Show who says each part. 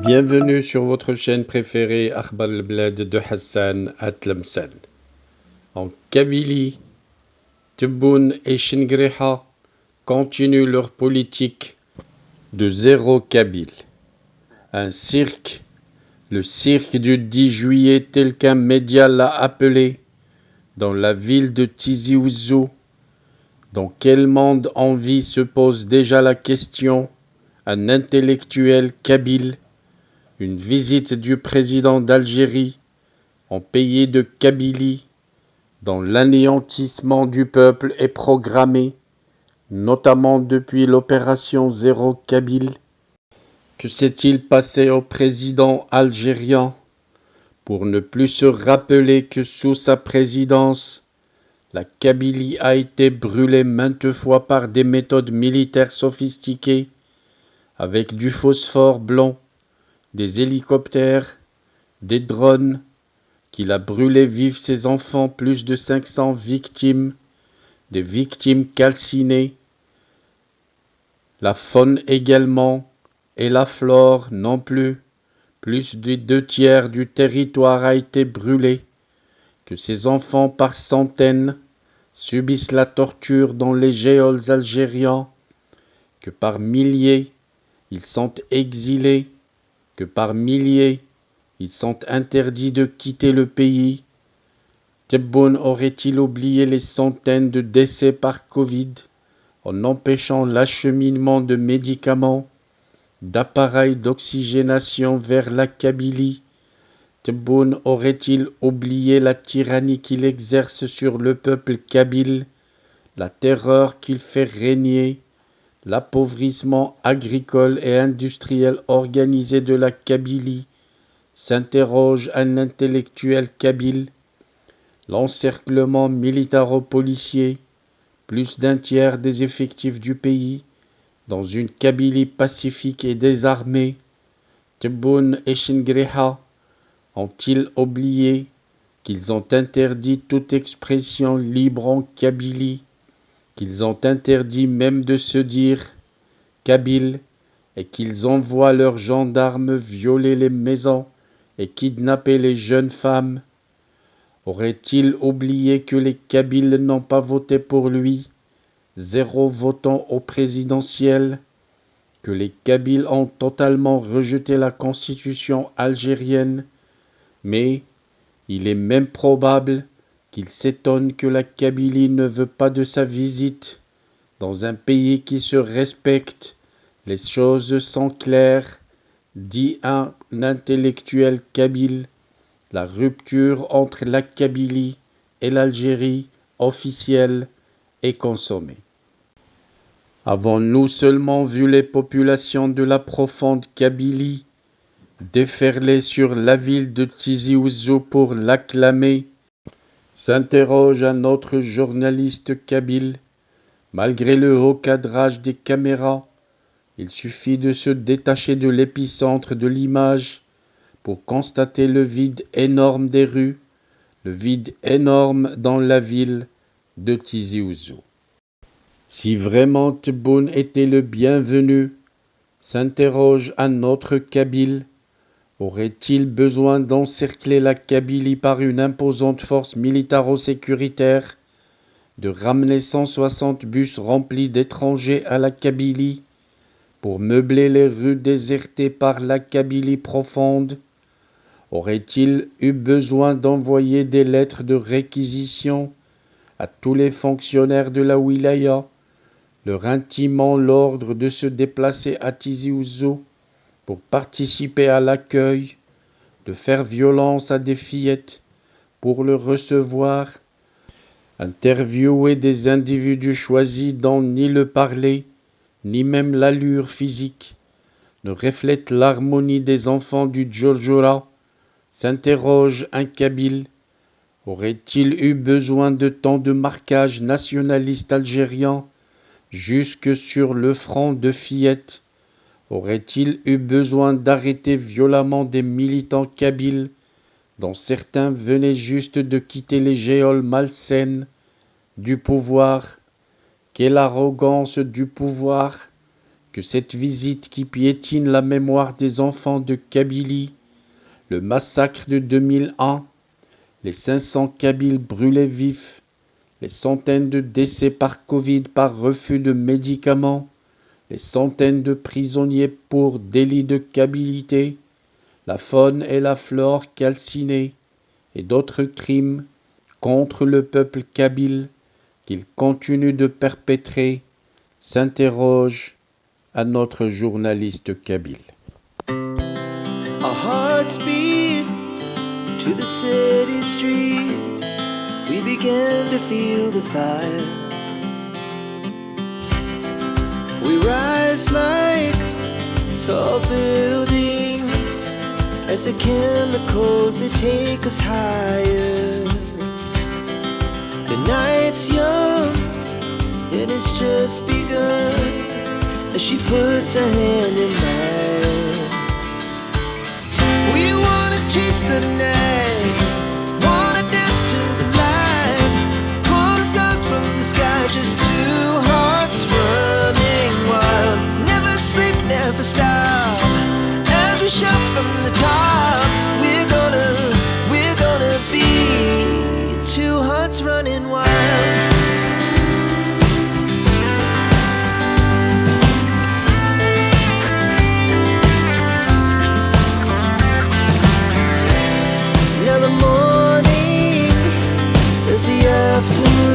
Speaker 1: Bienvenue sur votre chaîne préférée Akhbar al-Blad de Hassan Atlamsan. En Kabylie, Tebboune et Chingréha continuent leur politique de zéro kabyle. Un cirque, le cirque du 10 juillet tel qu'un média l'a appelé, dans la ville de Tizi Ouzou. Dans quel monde en vie se pose déjà la question, un intellectuel kabyle, une visite du président d'Algérie en pays de Kabylie, dont l'anéantissement du peuple est programmé, notamment depuis l'opération Zéro Kabyle. Que s'est-il passé au président algérien pour ne plus se rappeler que sous sa présidence, la Kabylie a été brûlée maintes fois par des méthodes militaires sophistiquées, avec du phosphore blanc, des hélicoptères, des drones, qu'il a brûlé vifs ses enfants, plus de 500 victimes, des victimes calcinées, la faune également, et la flore non plus. Plus de 2/3 du territoire a été brûlé, que ces enfants par centaines subissent la torture dans les geôles algériens, que par milliers ils sont exilés, que par milliers ils sont interdits de quitter le pays. Tebboune aurait-il oublié les centaines de décès par Covid en empêchant l'acheminement de médicaments, d'appareils d'oxygénation vers la Kabylie? Tebboune aurait-il oublié la tyrannie qu'il exerce sur le peuple kabyle, la terreur qu'il fait régner, l'appauvrissement agricole et industriel organisé de la Kabylie? S'interroge un intellectuel kabyle. L'encerclement militaro-policier, plus d'un tiers des effectifs du pays, dans une Kabylie pacifique et désarmée. Tebboune et Chingréha ont-ils oublié qu'ils ont interdit toute expression libre en Kabylie, qu'ils ont interdit même de se dire kabyle, et qu'ils envoient leurs gendarmes violer les maisons et kidnapper les jeunes femmes? Aurait-il oublié que les Kabyles n'ont pas voté pour lui, 0 votant au présidentiel, que les Kabyles ont totalement rejeté la constitution algérienne, mais il est même probable qu'il s'étonne que la Kabylie ne veut pas de sa visite. Dans un pays qui se respecte, les choses sont claires, dit un intellectuel kabyle. La rupture entre la Kabylie et l'Algérie officielle est consommée. Avons-nous seulement vu les populations de la profonde Kabylie déferler sur la ville de Tizi Ouzou pour l'acclamer? S'interroge un autre journaliste kabyle. Malgré le haut cadrage des caméras, il suffit de se détacher de l'épicentre de l'image pour constater le vide énorme des rues, le vide énorme dans la ville de Tizi Ouzou. Si vraiment Tebboune était le bienvenu, s'interroge un autre kabyle, aurait-il besoin d'encercler la Kabylie par une imposante force militaro-sécuritaire, de ramener 160 bus remplis d'étrangers à la Kabylie, pour meubler les rues désertées par la Kabylie profonde? Aurait-il eu besoin d'envoyer des lettres de réquisition à tous les fonctionnaires de la wilaya, leur intimant l'ordre de se déplacer à Tizi Ouzou pour participer à l'accueil, de faire violence à des fillettes pour le recevoir, interviewer des individus choisis dont ni le parler, ni même l'allure physique ne reflète l'harmonie des enfants du Djurdjura? S'interroge un kabyle. Aurait-il eu besoin de tant de marquages nationalistes algériens jusque sur le front de fillettes? Aurait-il eu besoin d'arrêter violemment des militants kabyles, dont certains venaient juste de quitter les geôles malsaines du pouvoir? Quelle arrogance du pouvoir, que cette visite qui piétine la mémoire des enfants de Kabylie, le massacre de 2001, les 500 Kabyles brûlés vifs, les centaines de décès par Covid par refus de médicaments, les centaines de prisonniers pour délit de kabilité, la faune et la flore calcinées et d'autres crimes contre le peuple kabyle qu'il continue de perpétrer, s'interroge à notre journaliste kabyle.
Speaker 2: Our hearts beat to the city streets. We began to feel the fire. We rise like tall buildings as the chemicals they take us higher. The night's young, it has just begun as she puts her hand in mine. We wanna chase the night, wanna dance to the light, pull the stars from the sky, just two hearts running wild. Never sleep, never stop, as we shout from the top. We're gonna be two hearts running wild. Now the morning is the afternoon.